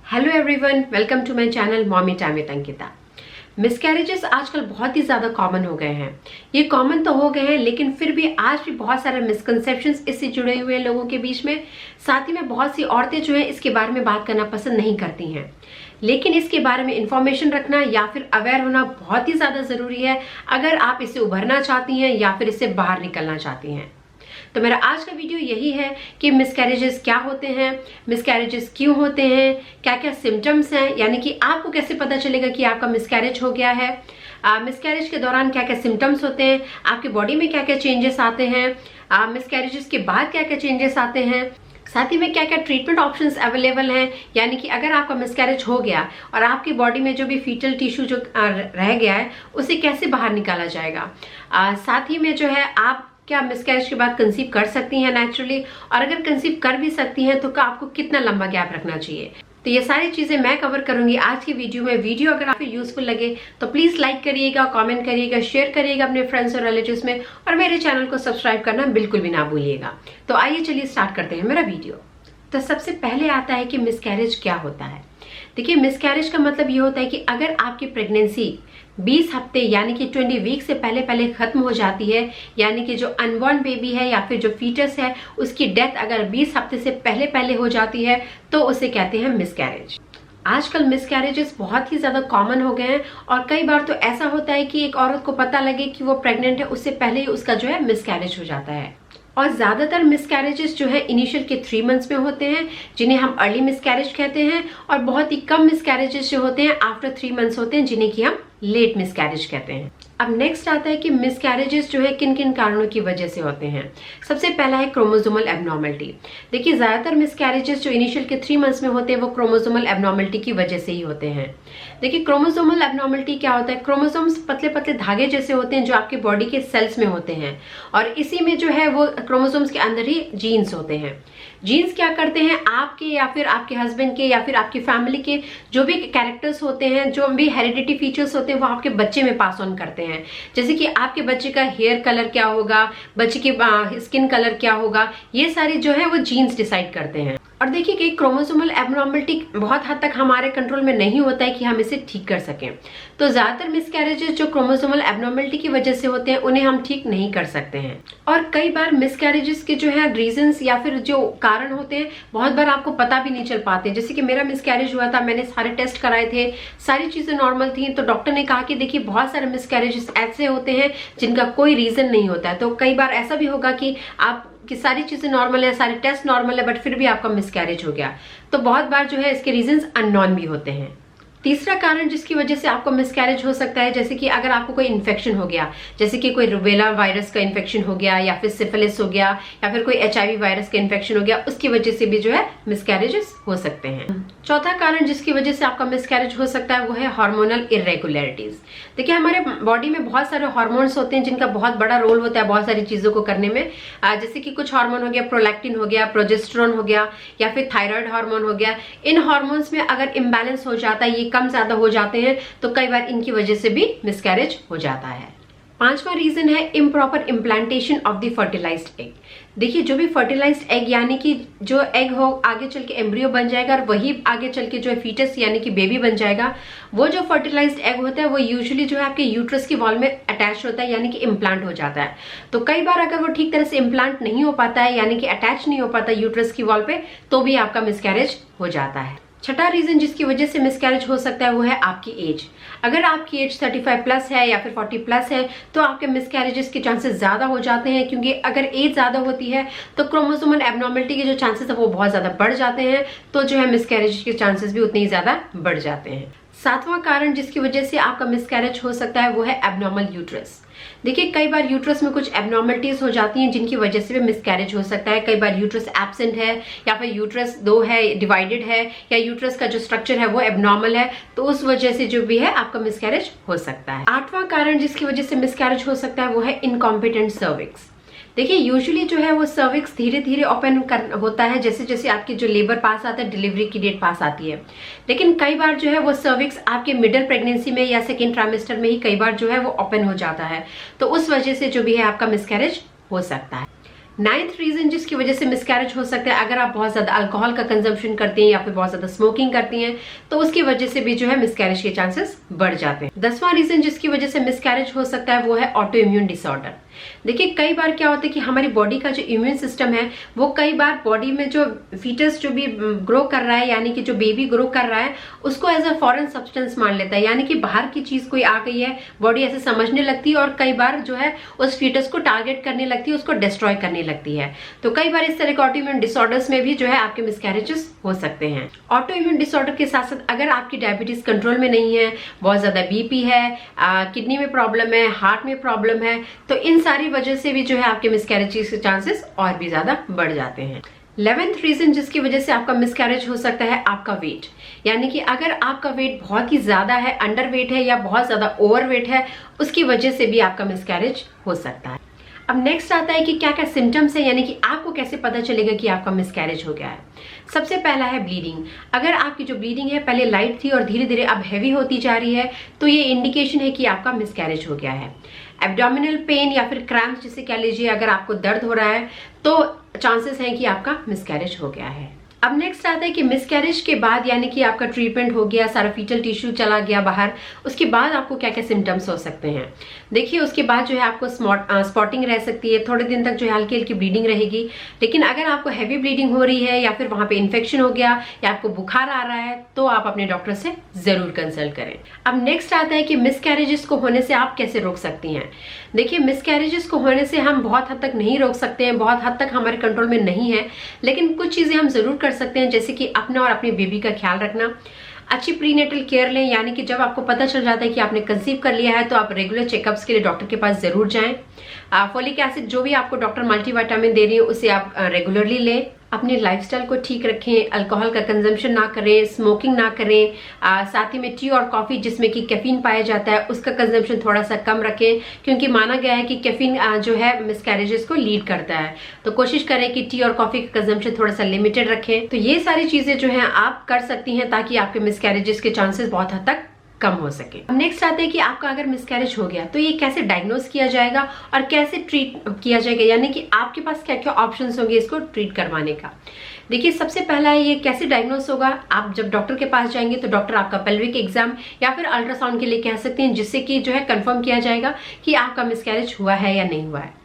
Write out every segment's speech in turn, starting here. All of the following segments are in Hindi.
Hello everyone, welcome to my channel mommy time with Ankita. Miscarriages आजकल बहुत ही ज़्यादा कॉमन हो गए हैं। ये कॉमन तो हो गए हैं, लेकिन फिर भी आज भी बहुत सारे मिसकंसेप्शंस इससे जुड़े हुए हैं लोगों के बीच में। साथ ही में बहुत सी औरतें जो है इसके बारे में बात करना पसंद नहीं करती हैं, लेकिन इसके बारे में इंफॉर्मेशन रखना या फिर अवेयर होना बहुत ही ज़्यादा ज़रूरी है अगर आप इससे उभरना चाहती हैं या फिर इससे बाहर निकलना चाहती हैं। तो मेरा आज का वीडियो यही है कि मिसकैरेजेस क्या होते हैं, मिसकैरेजेस क्यों होते हैं, क्या क्या सिम्टम्स हैं, यानी कि आपको कैसे पता चलेगा कि आपका मिसकैरेज हो गया है, मिसकैरेज के दौरान क्या क्या सिम्टम्स होते हैं, आपकी बॉडी में क्या क्या चेंजेस आते हैं, मिसकैरेजेस के बाद क्या क्या चेंजेस आते हैं, साथ ही में क्या क्या ट्रीटमेंट ऑप्शंस अवेलेबल हैं। यानी कि अगर आपका मिसकैरेज हो गया और आपकी बॉडी में जो भी फीटल टिश्यू जो रह गया है उसे कैसे बाहर निकाला जाएगा। साथ ही में जो है आप क्या मिसकैरेज के बाद कंसीव कर सकती हैं नेचुरली, और अगर कंसीव कर भी सकती हैं तो आपको कितना लंबा गैप रखना चाहिए। तो ये सारी चीजें मैं कवर करूंगी आज की वीडियो में। वीडियो अगर आपको यूजफुल लगे तो प्लीज लाइक करिएगा, कमेंट करिएगा, शेयर करिएगा अपने फ्रेंड्स और रिलेटिव्स में, और मेरे चैनल को सब्सक्राइब करना बिल्कुल भी ना भूलिएगा। तो आइए चलिए स्टार्ट करते हैं मेरा वीडियो। तो सबसे पहले आता है कि मिसकैरेज क्या होता है। देखिए, मिसकैरेज का मतलब ये होता है कि अगर आपकी प्रेगनेंसी 20 हफ्ते यानी कि 20 वीक से पहले पहले खत्म हो जाती है, यानी कि जो अनबॉर्न बेबी है या फिर जो फीटस है उसकी डेथ अगर 20 हफ्ते से पहले पहले हो जाती है तो उसे कहते हैं मिसकैरेज। आजकल मिसकैरेजेस बहुत ही ज्यादा कॉमन हो गए हैं, और कई बार तो ऐसा होता है कि एक औरत को पता लगे कि वो प्रेग्नेंट है उससे पहले ही उसका जो है मिसकैरेज हो जाता है। और ज्यादातर मिसकैरेजेस जो है इनिशियल के 3 मंथ्स में होते हैं, जिन्हें हम अर्ली मिसकैरेज कहते हैं, और बहुत ही कम मिसकैरेजेस जो होते हैं आफ्टर 3 मंथ्स होते हैं, जिन्हें कि हम लेट मिसकैरेज कहते हैं। अब नेक्स्ट आता है कि मिसकैरेजेस जो है किन किन कारणों की वजह से होते हैं। सबसे पहला है क्रोमोसोमल एबनॉर्मलिटी। देखिए, ज्यादातर मिसकैरेजेस जो इनिशियल के 3 मंथ्स में होते हैं वो क्रोमोसोमल एबनॉर्मलिटी की वजह से ही होते हैं। देखिए, क्रोमोसोमल एबनॉर्मलिटी क्या होता है। क्रोमोसोम्स पतले पतले धागे जैसे होते हैं जो आपके बॉडी के सेल्स में होते हैं, और इसी में जो है वो क्रोमोसोम्स के अंदर ही जीन्स होते हैं। जीन्स क्या करते हैं, आपके या फिर आपके हस्बैंड के या फिर आपकी फैमिली के जो भी कैरेक्टर्स होते हैं, जो भी हेरिडिटी फीचर्स होते हैं, वो आपके बच्चे में पास ऑन करते हैं। जैसे कि आपके बच्चे का हेयर कलर क्या होगा, बच्चे की स्किन कलर क्या होगा, ये सारी जो है वो जीन्स डिसाइड करते हैं। और देखिए कि क्रोमोसोमल एबनॉर्मलिटी बहुत हद तक हमारे कंट्रोल में नहीं होता है कि हम इसे ठीक कर सकें। तो ज्यादातर मिसकैरेजेस जो क्रोमोसोमल एबनॉर्मलिटी की वजह से होते हैं उन्हें हम ठीक नहीं कर सकते हैं। और कई बार मिसकैरेजेस के जो है रीजंस या फिर जो कारण होते हैं बहुत बार आपको पता भी नहीं चल पाते। जैसे कि मेरा मिसकैरेज हुआ था, मैंने सारे टेस्ट कराए थे, सारी चीजें नॉर्मल थी, तो डॉक्टर ने कहा कि देखिए बहुत सारे मिसकैरेजेस ऐसे होते हैं जिनका कोई रीजन नहीं होता है। तो कई बार ऐसा भी होगा कि आप कि सारी चीजें नॉर्मल है, सारे टेस्ट नॉर्मल है, बट फिर भी आपका मिसकैरेज हो गया। तो बहुत बार जो है इसके रीजंस अननोन भी होते हैं। तीसरा कारण जिसकी वजह से आपको मिसकैरेज हो सकता है, जैसे कि अगर आपको कोई इन्फेक्शन हो गया, जैसे कि कोई रुबेला वायरस का इन्फेक्शन हो गया, या फिर सिफिलिस हो गया, या फिर कोई HIV वायरस का इन्फेक्शन हो गया, उसकी वजह से भी जो है मिसकैरेजेस हो सकते हैं। चौथा कारण जिसकी वजह से आपका मिसकैरेज हो सकता है वो है हार्मोनल इरेगुलरिटीज। देखिए, हमारे बॉडी में बहुत सारे हार्मोन्स होते हैं जिनका बहुत बड़ा रोल होता है बहुत सारी चीजों को करने में। जैसे कि कुछ हार्मोन हो गया, प्रोलैक्टिन हो गया, प्रोजेस्टेरोन हो गया, या फिर थायराइड हार्मोन हो गया। इन हार्मोन्स में अगर इम्बैलेंस हो जाता है, ये कम ज्यादा हो जाते हैं, तो कई बार इनकी वजह से भी मिसकैरेज हो जाता है। पांचवा रीजन है improper implantation of the fertilised egg. देखिए, जो भी फर्टिलाइज्ड एग यानी कि जो एग हो आगे चल के एम्ब्रियो बन जाएगा, और वही आगे चल के जो है फीटस यानी कि बेबी बन जाएगा। वो जो फर्टिलाइज्ड एग होता है वो यूजुअली जो है आपके यूट्रस की वॉल में अटैच होता है, यानी कि इम्प्लांट हो जाता है। तो कई बार अगर वो ठीक तरह से इम्प्लांट नहीं हो पाता है, यानी कि अटैच नहीं हो पाता यूट्रस की वॉल पे, तो भी आपका मिसकैरेज हो जाता है। छठा रीजन जिसकी वजह से मिसकैरेज हो सकता है वो है आपकी एज। अगर आपकी एज 35 प्लस है या फिर 40 प्लस है तो आपके मिसकैरेजेस के चांसेस ज्यादा हो जाते हैं, क्योंकि अगर एज ज्यादा होती है तो क्रोमोसोमल एबनॉर्मलिटी के जो चांसेस है वो बहुत ज्यादा बढ़ जाते हैं, तो जो है मिसकैरेज के चांसेस भी उतने ही ज्यादा बढ़ जाते हैं। सातवां कारण जिसकी वजह से आपका मिसकैरेज हो सकता है वो है एबनॉर्मल यूट्रस। देखिए, कई बार यूट्रस में कुछ एबनॉर्मलिटीज हो जाती हैं जिनकी वजह से भी मिसकैरेज हो सकता है। कई बार यूट्रस एब्सेंट है, या फिर यूट्रस 2 है, डिवाइडेड है, या यूट्रस का जो स्ट्रक्चर है वो एबनॉर्मल है, तो उस वजह से जो भी है आपका मिसकैरेज हो सकता है। आठवां कारण जिसकी वजह से मिसकैरेज हो सकता है वो है इनकॉम्पिटेंट सर्विक्स। देखिए, यूजुअली जो है वो सर्विक्स धीरे धीरे ओपन होता है जैसे जैसे आपकी जो लेबर पास आता है, डिलीवरी की डेट पास आती है। लेकिन कई बार जो है वो सर्विक्स आपके मिडिल प्रेगनेंसी में या सेकेंड ट्राइमेस्टर में ही कई बार जो है वो ओपन हो जाता है, तो उस वजह से जो भी है आपका मिसकैरेज हो सकता है। नाइन्थ रीजन जिसकी वजह से मिसकैरेज हो सकता है, अगर आप बहुत ज्यादा अल्कोहल का कंजम्पशन करती हैं या फिर बहुत ज्यादा स्मोकिंग करती हैं तो उसकी वजह से भी जो है मिसकैरेज के चांसेस बढ़ जाते हैं। 10वां रीजन जिसकी वजह से मिसकैरेज हो सकता है वो है ऑटो इम्यून डिसऑर्डर। देखिए कई बार क्या होता है कि हमारी बॉडी का जो इम्यून सिस्टम है वो कई बार बॉडी में जो फीटस जो भी ग्रो कर रहा है, यानी कि जो बेबी ग्रो कर रहा है, उसको एज अ फॉरेन सब्सटेंस मान लेता है, यानी कि बाहर की चीज कोई आ गई है, बॉडी ऐसे समझने लगती है और कई बार जो है उस फीटस को टारगेट करने लगती है, उसको डिस्ट्रॉय करने लगती है। तो कई बार इस तरह के ऑटो इम्यून डिसऑर्डर्स में भी जो है आपके मिसकैरेजेस हो सकते हैं। ऑटो इम्यून डिसऑर्डर के साथ साथ अगर आपकी डायबिटीज कंट्रोल में नहीं है, बहुत ज्यादा बीपी है, किडनी में प्रॉब्लम है, हार्ट में प्रॉब्लम है, तो इन सारी वजह से भी जो है आपके मिसकैरेज के चांसेस और भी ज्यादा बढ़ जाते हैं। 11th रीजन जिसकी वजह से आपका मिसकैरेज हो सकता है आपका वेट, यानी कि अगर आपका वेट बहुत ही ज्यादा है, अंडर वेट है या बहुत ज्यादा ओवर वेट है, उसकी वजह से भी आपका मिसकैरेज हो सकता है। अब नेक्स्ट आता है कि क्या क्या सिम्टम्स है, यानी कि आपको कैसे पता चलेगा कि आपका मिसकैरेज हो गया है। सबसे पहला है ब्लीडिंग। अगर आपकी जो ब्लीडिंग है पहले लाइट थी और धीरे धीरे अब हैवी होती जा रही है तो ये इंडिकेशन है कि आपका मिसकैरेज हो गया है। एब्डोमिनल पेन या फिर क्रैम्प्स जिसे कह लीजिए, अगर आपको दर्द हो रहा है तो चांसेस हैं कि आपका मिसकैरेज हो गया है। अब नेक्स्ट आता है कि मिसकैरेज के बाद, यानी कि आपका ट्रीटमेंट हो गया, सारा फीटल टिश्यू चला गया बाहर, उसके बाद आपको क्या क्या सिम्टम्स हो सकते हैं। देखिए उसके बाद जो है आपको स्पॉटिंग रह सकती है, थोड़े दिन तक जो है हल्की हल्की ब्लीडिंग रहेगी। लेकिन अगर आपको हैवी ब्लीडिंग हो रही है या फिर वहां पे इन्फेक्शन हो गया या आपको बुखार आ रहा है तो आप अपने डॉक्टर से जरूर कंसल्ट करें। अब नेक्स्ट आता है कि मिसकैरेजेस को होने से आप कैसे रोक सकती हैं। देखिए मिसकैरेजेस को होने से हम बहुत हद तक नहीं रोक सकते हैं, बहुत हद तक हमारे कंट्रोल में नहीं है, लेकिन कुछ चीजें हम जरूर कर सकते हैं, जैसे कि अपना और अपने बेबी का ख्याल रखना, अच्छी प्रीनेटल केयर लें, यानी कि जब आपको पता चल जाता है कि आपने कंसीव कर लिया है तो आप रेगुलर चेकअप्स के लिए डॉक्टर के पास जरूर जाएं। फोलिक एसिड जो भी आपको डॉक्टर मल्टीविटामिन दे रही है उसे आप रेगुलरली लें। अपने लाइफस्टाइल को ठीक रखें, अल्कोहल का कंजम्पशन ना करें, स्मोकिंग ना करें, साथ ही में टी और कॉफी जिसमें कि कैफीन पाया जाता है उसका कंजम्पशन थोड़ा सा कम रखें, क्योंकि माना गया है कि कैफीन जो है मिसकैरेजेस को लीड करता है। तो कोशिश करें कि टी और कॉफी का कंजम्पशन थोड़ा सा लिमिटेड रखें। तो ये सारी चीजें जो है आप कर सकती हैं ताकि आपके मिसकैरेजेस के चांसेस बहुत हद तक कम हो सके। अब नेक्स्ट आते हैं कि आपका अगर मिसकैरेज हो गया तो ये कैसे डायग्नोज किया जाएगा और कैसे ट्रीट किया जाएगा, यानी कि आपके पास क्या क्या ऑप्शंस होंगे इसको ट्रीट करवाने का। देखिए सबसे पहला है ये कैसे डायग्नोज होगा। आप जब डॉक्टर के पास जाएंगे तो डॉक्टर आपका पेल्विक एग्जाम या फिर अल्ट्रासाउंड के लिए कह सकते हैं, जिससे कि जो है कंफर्म किया जाएगा कि आपका मिसकैरेज हुआ है या नहीं हुआ है।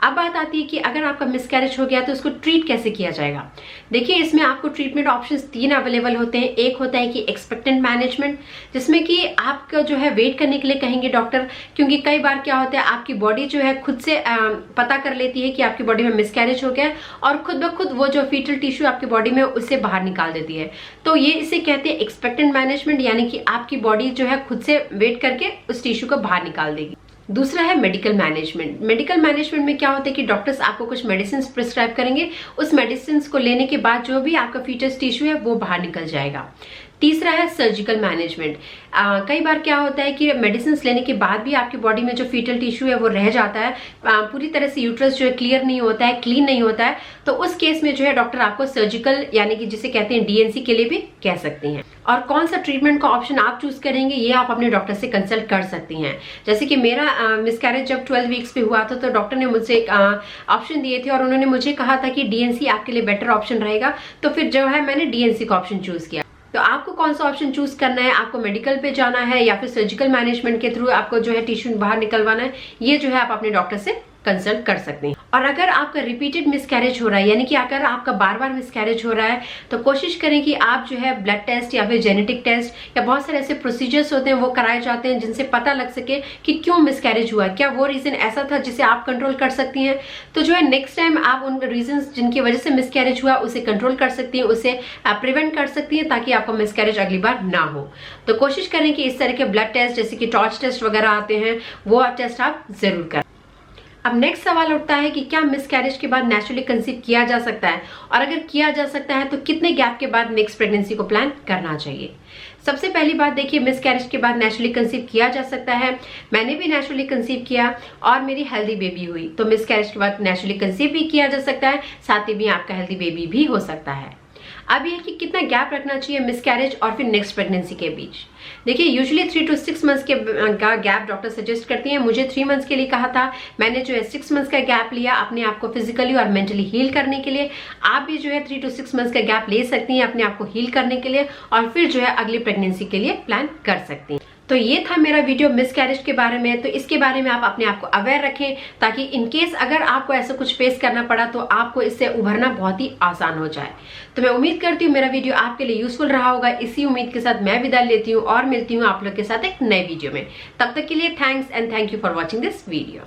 अब बात आती है कि अगर आपका मिसकैरेज हो गया तो उसको ट्रीट कैसे किया जाएगा। देखिए इसमें आपको ट्रीटमेंट ऑप्शंस 3 अवेलेबल होते हैं। एक होता है कि एक्सपेक्टेंट मैनेजमेंट, जिसमें कि आपका जो है वेट करने के लिए कहेंगे डॉक्टर, क्योंकि कई बार क्या होता है आपकी बॉडी जो है खुद से पता कर लेती है कि आपकी बॉडी में मिसकैरेज हो गया और खुद ब खुद वो जो फीटल टिश्यू आपकी बॉडी में उसे बाहर निकाल देती है। तो ये इसे कहते हैं एक्सपेक्टेंट मैनेजमेंट, यानी कि आपकी बॉडी जो है खुद से वेट करके उस टिश्यू को बाहर निकाल देगी। दूसरा है मेडिकल मैनेजमेंट। मेडिकल मैनेजमेंट में क्या होता है कि डॉक्टर्स आपको कुछ मेडिसिन प्रिस्क्राइब करेंगे, उस मेडिसिन को लेने के बाद जो भी आपका फीटस टिश्यू है वो बाहर निकल जाएगा। तीसरा है सर्जिकल मैनेजमेंट। कई बार क्या होता है कि मेडिसिन लेने के बाद भी आपकी बॉडी में जो फीटल टिश्यू है वो रह जाता है, पूरी तरह से यूट्रस जो है क्लियर नहीं होता है, क्लीन नहीं होता है, तो उस केस में जो है डॉक्टर आपको सर्जिकल यानी कि जिसे कहते हैं डीएनसी के लिए भी कह सकती हैं। और कौन सा ट्रीटमेंट का ऑप्शन आप चूज करेंगे ये आप अपने डॉक्टर से कंसल्ट कर सकती हैं। जैसे कि मेरा मिसकैरेज जब 12 वीक्स पे हुआ था तो डॉक्टर ने मुझसे एक ऑप्शन दिए थे और उन्होंने मुझे कहा था कि डीएनसी आपके लिए बेटर ऑप्शन रहेगा, तो फिर जो है मैंने डीएनसी का ऑप्शन चूज किया। तो आपको कौन सा ऑप्शन चूज करना है, आपको मेडिकल पे जाना है या फिर सर्जिकल मैनेजमेंट के थ्रू आपको जो है टिश्यू बाहर निकलवाना है, ये जो है आप अपने डॉक्टर से कंसल्ट कर सकते हैं। और अगर आपका रिपीटेड मिसकैरेज हो रहा है, यानी कि अगर आपका बार बार मिसकैरेज हो रहा है, तो कोशिश करें कि आप जो है ब्लड टेस्ट या फिर जेनेटिक टेस्ट या बहुत सारे ऐसे प्रोसीजर्स होते हैं वो कराए जाते हैं जिनसे पता लग सके कि क्यों मिसकैरेज हुआ, क्या वो रीजन ऐसा था जिसे आप कंट्रोल कर सकती हैं। तो जो है नेक्स्ट टाइम आप उन रीजन जिनकी वजह से मिसकैरेज हुआ उसे कंट्रोल कर सकती हैं, उसे प्रिवेंट कर सकती हैं, ताकि आपका मिसकैरेज अगली बार ना हो। तो कोशिश करें कि इस तरह के ब्लड टेस्ट जैसे कि टॉर्च टेस्ट वगैरह आते हैं वो टेस्ट आप जरूर करें। अब नेक्स्ट सवाल उठता है कि क्या मिसकैरेज के बाद नेचुरली कंसीव किया जा सकता है, और अगर किया जा सकता है तो कितने गैप के बाद नेक्स्ट प्रेगनेंसी को प्लान करना चाहिए। सबसे पहली बात देखिए, मिसकैरेज के बाद नेचुरली कंसीव किया जा सकता है। मैंने भी नेचुरली कंसीव किया और मेरी हेल्दी बेबी हुई, तो मिसकैरेज के बाद नेचुरली कंसीव भी किया जा सकता है, साथ ही भी आपका हेल्दी बेबी भी हो सकता है। अब ये कि कितना गैप रखना चाहिए मिसकैरेज और फिर नेक्स्ट प्रेगनेंसी के बीच। देखिए यूजुअली 3 to 6 मंथ्स के गैप डॉक्टर सजेस्ट करती हैं। मुझे 3 मंथ्स के लिए कहा था, मैंने जो है 6 मंथ्स का गैप लिया अपने आप को फिजिकली और मेंटली हील करने के लिए। आप भी जो है 3 to 6 मंथ्स का गैप ले सकती हैं अपने आप को हील करने के लिए और फिर जो है अगली प्रेगनेंसी के लिए प्लान कर सकती हैं। तो ये था मेरा वीडियो मिसकैरेज के बारे में। तो इसके बारे में आप अपने आप को अवेयर रखें ताकि इनकेस अगर आपको ऐसा कुछ फेस करना पड़ा तो आपको इससे उभरना बहुत ही आसान हो जाए। तो मैं उम्मीद करती हूँ मेरा वीडियो आपके लिए यूजफुल रहा होगा। इसी उम्मीद के साथ मैं विदा लेती हूँ और मिलती हूँ आप लोग के साथ एक नए वीडियो में। तब तक के लिए thanks and thank you for watching this video.